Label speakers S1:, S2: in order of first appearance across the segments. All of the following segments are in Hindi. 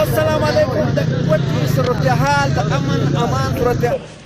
S1: Assalamualaikum da kuwati surat hal da aman surat.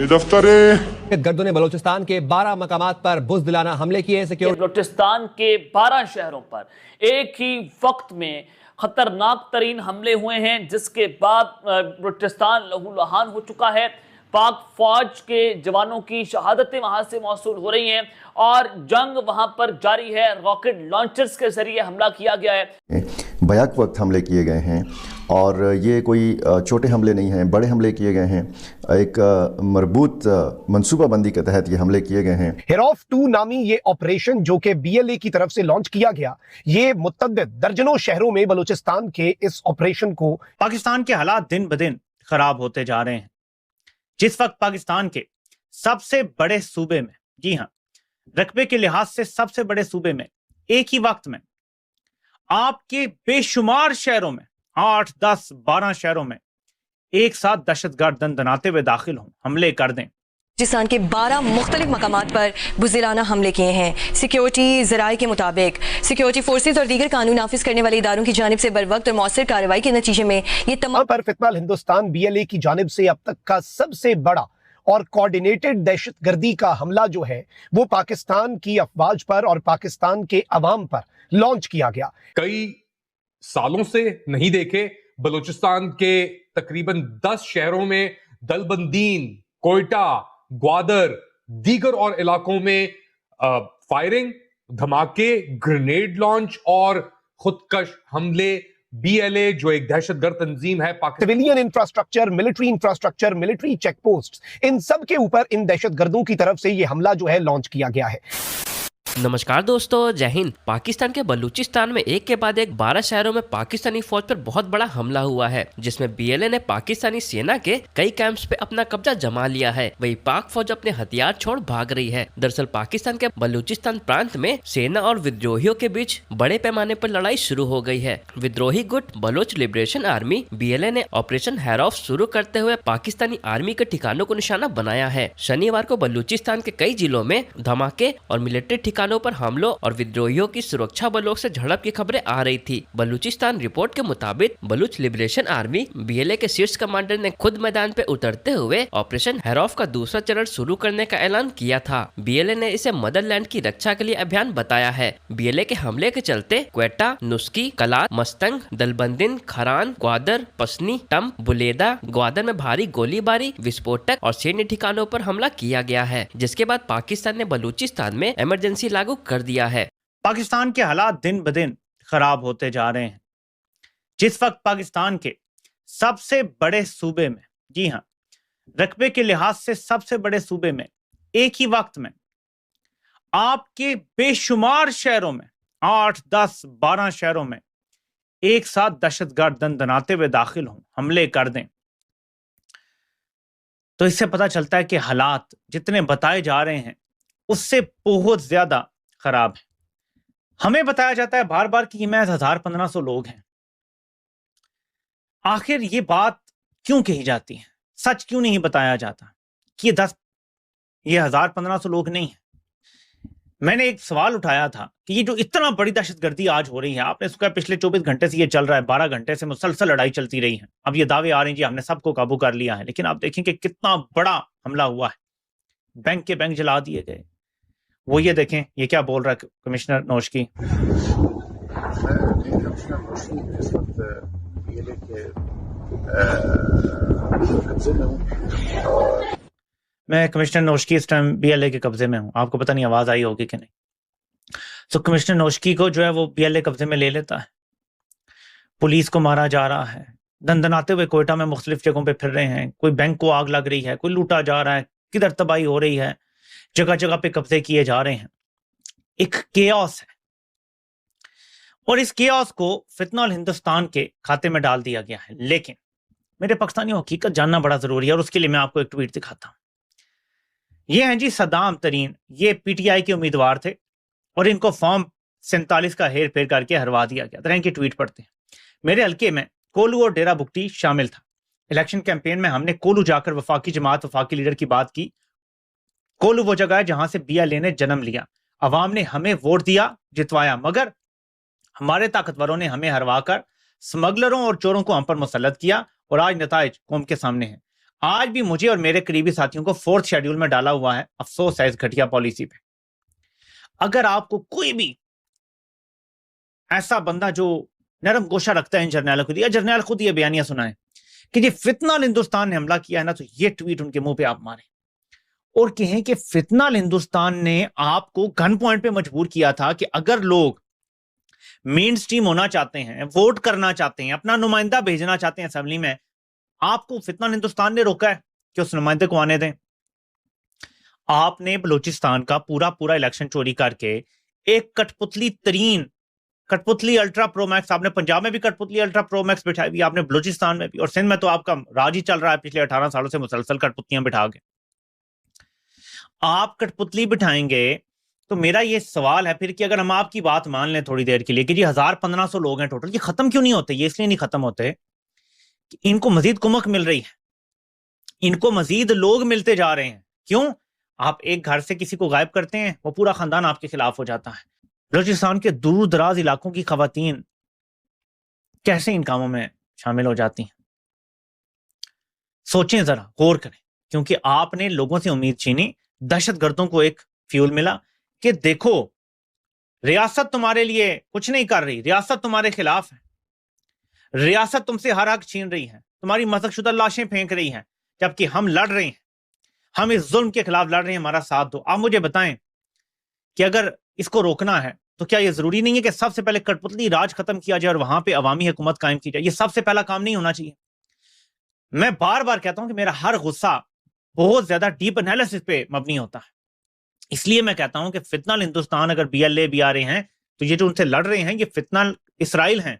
S2: ये दफ्तर है।
S3: गर्दों ने बलूचिस्तान के 12 मकामात पर बुज़दिलाना हमले किए। सिक्योरिटी
S4: बलूचिस्तान के 12 शहरों पर एक ही वक्त में खतरनाक तरीन हमले हुए हैं, जिसके बाद बलूचिस्तान लहूलुहान हो चुका है। पाक फौज के जवानों की शहादतें वहां से मौसूल हो रही हैं और जंग वहां पर जारी है। रॉकेट लॉन्चर्स के जरिए हमला किया गया है।
S5: बैक वक्त हमले किए गए हैं और ये कोई छोटे हमले नहीं हैं, बड़े हमले किए गए हैं। एक मरबूत मनसूबाबंदी के तहत ये हमले किए गए हैं।
S6: हिरौफ 2 नामी ये ऑपरेशन जो कि BLA की तरफ से लॉन्च किया गया, ये मुतअद्दिद दर्जनों शहरों में बलूचिस्तान के इस ऑपरेशन को
S7: पाकिस्तान के हालात दिन ब दिन खराब होते जा रहे हैं। जिस वक्त पाकिस्तान के सबसे बड़े सूबे में, जी हां, रकबे के लिहाज से सबसे बड़े सूबे में एक ही वक्त में आपके बेशुमार शहरों में 8, 10, 12 शहरों में एक साथ दहशतगर्द दंदनाते हुए दाखिल हों, हमले कर दें।
S8: बलूचिस्तान के 12 मुख्तलिफ मकामात पर बुज़दिलाना हमले किए हैं। सिक्योरिटी ज़राए के मुताबिक सिक्योरिटी फोर्सेज और दीगर कानून नाफिज करने वाले इदारों की जानिब से बर वक्त और मौसर कार्रवाई के नतीजे में ये तमाम
S6: पर फितनल हिंदुस्तान BLA की जानिब से अब तक का सबसे बड़ा और कोऑर्डिनेटेड दहशतगर्दी का हमला जो है वो पाकिस्तान की अफवाज पर और पाकिस्तान के अवाम पर लॉन्च किया गया।
S9: कई सालों से नहीं देखे बलूचिस्तान के तकरीबन 10 शहरों में दलबंदीन, कोयटा, ग्वादर, दीगर और इलाकों में फायरिंग, धमाके, ग्रेनेड लॉन्च और खुदकश हमले। BLA जो एक दहशतगर्द तंजीम है,
S6: civilian infrastructure, military check post, इन सब के ऊपर इन दहशतगर्दों की तरफ से ये हमला जो है लॉन्च किया गया है।
S10: नमस्कार दोस्तों, जय हिंद। पाकिस्तान के बलूचिस्तान में एक के बाद एक 12 शहरों में पाकिस्तानी फौज पर बहुत बड़ा हमला हुआ है, जिसमें BLA ने पाकिस्तानी सेना के कई कैंप्स पे अपना कब्जा जमा लिया है। वही पाक फौज अपने हथियार छोड़ भाग रही है। दरअसल पाकिस्तान के बलूचिस्तान प्रांत में सेना और विद्रोहियों के बीच बड़े पैमाने पर लड़ाई शुरू हो गई है। विद्रोही गुट बलोच लिबरेशन आर्मी BLA ने ऑपरेशन हैरौफ शुरू करते हुए पाकिस्तानी आर्मी के ठिकानों को निशाना बनाया है। शनिवार को बलूचिस्तान के कई जिलों में धमाके और मिलिट्री ठिकानों पर हमलों और विद्रोहियों की सुरक्षा बलों से झड़प की खबरें आ रही थी। बलूचिस्तान रिपोर्ट के मुताबिक बलूच लिबरेशन आर्मी BLA के शीर्ष कमांडर ने खुद मैदान पे उतरते हुए ऑपरेशन हैरौफ का दूसरा चरण शुरू करने का ऐलान किया था। BLA ने इसे मदरलैंड की रक्षा के लिए अभियान बताया है। BLA के हमले के चलते क्वेटा, नुस्की, कलात, मस्तंग, दलबंदिन, खरान, ग्वादर, पसनी, टम, बुलेदा, ग्वादर में भारी गोलीबारी, विस्फोटक और सैन्य ठिकानों पर हमला किया गया है, जिसके बाद पाकिस्तान ने बलूचिस्तान में इमरजेंसी लागू कर दिया है।
S7: पाकिस्तान के हालात दिन ब दिन खराब होते जा रहे हैं। जिस वक्त पाकिस्तान के सबसे बड़े सूबे में, जी हां, रकबे के लिहाज से सबसे बड़े सूबे में एक ही वक्त में आपके बेशुमार शहरों में 8, 10, 12 शहरों में एक साथ दहशतगर्द दंदनाते हुए दाखिल हों, हमले कर दें, तो इससे पता चलता है कि हालात जितने बताए जा रहे हैं उससे बहुत ज्यादा खराब है। हमें बताया जाता है बार बार कि ये महज 1000-1500 लोग हैं। आखिर ये बात क्यों कही जाती है? सच क्यों नहीं बताया जाता कि ये 1000-1500 लोग नहीं है? मैंने एक सवाल उठाया था कि ये जो इतना बड़ी दहशतगर्दी आज हो रही है, आपने सुना पिछले 24 घंटे से ये चल रहा है, 12 घंटे से मुसलसल लड़ाई चलती रही है। अब ये दावे आ रहे हैं जी हमने सबको काबू कर लिया है, लेकिन आप देखें कि कितना बड़ा हमला हुआ है। बैंक के बैंक जला दिए गए। वो ये देखें, ये क्या बोल रहा है कमिश्नर नौशकी। मैं कमिश्नर नौशकी इस टाइम BLA के कब्जे में हूं। आपको पता नहीं आवाज आई होगी कि नहीं। तो कमिश्नर नौशकी को जो है वो BLA कब्जे में ले लेता है। पुलिस को मारा जा रहा है, दंदनाते हुए कोयटा में मुख्तलिफ जगहों पे फिर रहे हैं। कोई बैंक को आग लग रही है, कोई लूटा जा रहा है, किधर तबाही हो रही है, जगह जगह पे कब्जे किए जा रहे हैं। एक केओस है और इस केओस को फितनल हिंदुस्तान के खाते में डाल दिया गया है। लेकिन मेरे पाकिस्तानियों हकीकत जानना बड़ा जरूरी है और उसके लिए मैं आपको एक ट्वीट दिखाता हूं। ये हैं जी सद्दाम तरीन, ये PTI के उम्मीदवार थे और इनको फॉर्म 47 का हेर फेर करके हरवा दिया गया। तरह इनकी ट्वीट पढ़ते हैं। मेरे हल्के में कोलू और डेरा बुगटी शामिल था। इलेक्शन कैंपेन में हमने कोलू जाकर वफाकी जमात, वफाकी लीडर की बात की। कोलू वो जगह है जहां से BLA ने जन्म लिया। अवाम ने हमें वोट दिया, जितवाया, मगर हमारे ताकतवरों ने हमें हरवाकर स्मगलरों और चोरों को हम पर मुसल्लत किया और आज नताइज कौम के सामने हैं। आज भी मुझे और मेरे करीबी साथियों को 4th शेड्यूल में डाला हुआ है। अफसोस है इस घटिया पॉलिसी पे। अगर आपको कोई भी ऐसा बंदा जो नरम गोशा रखता है इन जर्नैलों को, या जर्नैल खुद ये बयानिया सुनाए कि ये फितनाल हिंदुस्तान ने हमला किया है ना, तो ये ट्वीट उनके मुंह पे आप मारें और कहें कि फितनाल हिंदुस्तान ने आपको गन पॉइंट पे मजबूर किया था कि अगर लोग मेन स्ट्रीम होना चाहते हैं, वोट करना चाहते हैं, अपना नुमाइंदा भेजना चाहते हैं असेंबली में, आपको फितनाल हिंदुस्तान ने रोका है कि उस नुमाइंदे को आने दें। आपने बलूचिस्तान का पूरा पूरा इलेक्शन चोरी करके एक कठपुतली अल्ट्रा प्रो मैक्स, आपने पंजाब में भी कठपुतली अल्ट्रा प्रो मैक्स बिठाई हुई, आपने बलूचिस्तान में भी, और सिंध में तो आपका राज ही चल रहा है पिछले 18 सालों से मुसलसल कठपुतलियां बिठा के। आप कठपुतली बिठाएंगे तो मेरा ये सवाल है फिर कि अगर हम आपकी बात मान लें थोड़ी देर के लिए कि जी 1500 लोग हैं टोटल, ये खत्म क्यों नहीं होते? ये इसलिए नहीं खत्म होते कि इनको मजीद कुमक मिल रही है, इनको मजीद लोग मिलते जा रहे हैं। क्यों? आप एक घर से किसी को गायब करते हैं, वो पूरा खानदान आपके खिलाफ हो जाता है। बलूचिस्तान के दूर दराज इलाकों की खवातीन कैसे इन कामों में शामिल हो जाती हैं? सोचें जरा, गौर करें, क्योंकि आपने लोगों से उम्मीद छीनी, दहशतगर्दों को एक फ्यूल मिला कि देखो रियासत तुम्हारे लिए कुछ नहीं कर रही, रियासत तुम्हारे खिलाफ है, रियासत तुमसे हर हक छीन रही है, तुम्हारी मसकशुदा लाशें फेंक रही हैं, जबकि हम लड़ रहे हैं, हम इस जुल्म के खिलाफ लड़ रहे हैं, हमारा साथ दो। आप मुझे बताएं कि अगर इसको रोकना है तो क्या यह जरूरी नहीं है कि सबसे पहले कठपुतली राज खत्म किया जाए और वहां पे अवामी हुकूमत कायम की जाए? ये सबसे पहला काम नहीं होना चाहिए? मैं बार बार कहता हूं कि मेरा हर गुस्सा बहुत ज्यादा डीप एनालिसिस पे मबनी होता है, इसलिए मैं कहता हूं कि फितनाल हिंदुस्तान अगर BLA भी आ रहे हैं तो ये जो उनसे लड़ रहे हैं ये फितनाल इसराइल हैं,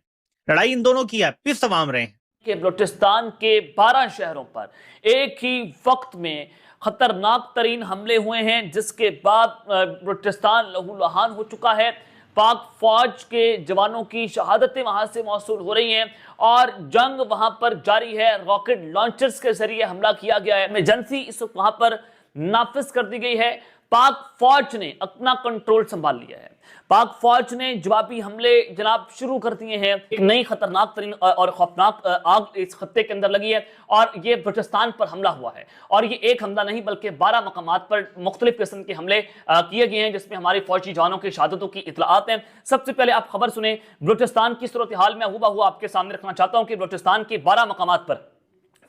S7: लड़ाई इन दोनों की है, पिस अवाम रहे हैं।
S4: कि बलूचिस्तान के 12 शहरों पर एक ही वक्त में खतरनाक तरीन हमले हुए हैं, जिसके बाद बलूचिस्तान लहूलुहान हो चुका है। पाक फौज के जवानों की शहादतें वहां से मौसूल हो रही हैं और जंग वहां पर जारी है। रॉकेट लॉन्चर्स के जरिए हमला किया गया है, इमरजेंसी इस वक्त वहां पर नाफिज कर दी गई है। पाक फौज ने अपना कंट्रोल संभाल लिया है, पाक फौज ने जवाबी हमले जनाब शुरू कर दिए हैं। एक नई खतरनाक तरीन और खौफनाक आग इस खत्ते के अंदर लगी है और ये बलूचिस्तान पर हमला हुआ है। और ये एक हमला नहीं बल्कि 12 मकामात पर मुख्तलिफ किस्म के हमले किए गए हैं, जिसमें हमारे फौजी जवानों की शहादतों की इतलाआत हैं। सबसे पहले आप खबर सुने बलूचिस्तान की सूरत हाल में हुआ आपके सामने रखना चाहता हूं कि बलूचिस्तान के 12 मकामात पर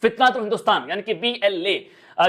S4: फितनातुल हिंदुस्तान यानी कि BLA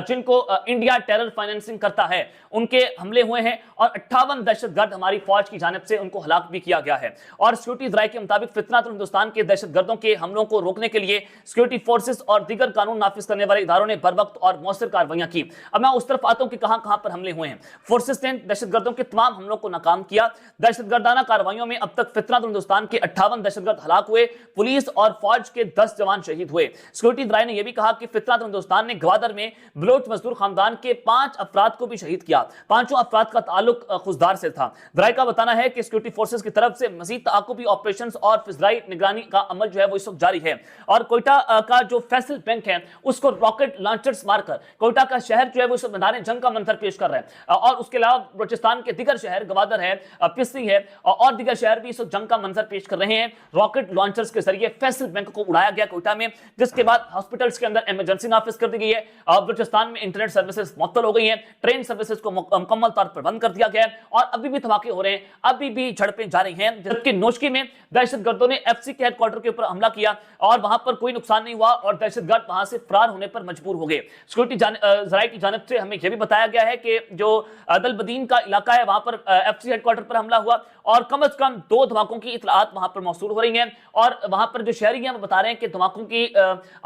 S4: जिनको इंडिया टेरर फाइनेंसिंग करता है, उनके हमले हुए हैं और 58 दहशतगर्द हमारी फौज की जानिब से उनको हलाक भी किया गया है। और सिक्योरिटी जराये के मुताबिक फितनातुल हिंदुस्तान के दहशतगर्दों के हमलों को रोकने के लिए सिक्योरिटी फोर्सेस और दीगर कानून नाफिज करने वाले इदारों ने बर वक्त और मौसर कार्रवाइयां की। अब मैं उस तरफ आता हूं कि कहां पर हमले हुए हैं। फोर्सेस ने दहशतगर्दों के तमाम हमलों को नाकाम किया। दहशतगर्दाना कार्रवाइयों में अब तक फितनातुल हिंदुस्तान के 58 दहशतगर्द हलाक हुए, पुलिस और फौज के 10 जवान शहीद हुए। सिक्योरिटी जराये ने यह भी कहा कि फितनातुल हिंदुस्तान ने ग्वादर में बलोच मजदूर खानदान के 5 अफराद को भी शहीद किया। 5 अफराद का ताल्लुक खुजदार से था। जराये का बताना है कि सिक्योरिटी फोर्सेस की तरफ से मजीद ताकुबी ऑपरेशन और फिजराई निगरानी का अमल जो है वो इस वक्त जारी है। और कोयटा का जो फैसल बैंक है उसको रॉकेट लॉन्चर्स मारकर कोयटा का शहर जो है वो इस मैदान जंग का मंजर पेश कर रहा है। और उसके अलावा बलूचिस्तान के दिगर शहर ग्वादर है, पिस्सी है और दिगर शहर भी इस वक्त जंग का मंजर पेश कर रहे हैं। रॉकेट लॉन्चर्स के जरिए फैसल बैंक को उड़ाया गया कोयटा में, जिसके बाद हॉस्पिटल्स के अंदर इमरजेंसी नाफिज कर दी गई है। बलूचिस्तान में इंटरनेट सर्विसेज मुअत्तल हो गई हैं, ट्रेन सर्विसेज को मुकम्मल तौर पर बंद कर दिया गया है और अभी भी धमाके हो रहे हैं, अभी भी झड़पें जारी हैं। जबकि नोशकी में दहशतगर्दों ने FC के हेडक्वार्टर के ऊपर हमला किया और वहां पर कोई नुकसान नहीं हुआ और दहशतगर्द वहां से फरार होने पर मजबूर हो गए। सिक्योरिटी जराये की जानिब से हमें यह भी बताया गया है कि जो दलबदीन का इलाका है वहां पर FC हेडक्वार्टर पर हमला हुआ और कम से कम 2 धमाकों की इतलाआत वहां पर मौसूल हो रही हैं। और वहां पर जो शहरी हैं वो बता रहे हैं कि धमाकों की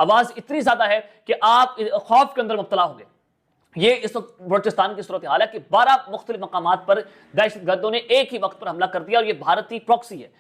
S4: आवाज इतनी ज्यादा है कि आप खौफ के अंदर मुब्तला हो गए। ये इस वक्त बलूचिस्तान की सूरत हाल है कि 12 मुख्तलिफ मकामात पर दहशतगर्दों ने एक ही वक्त पर हमला कर दिया और ये भारतीय प्रॉक्सी है।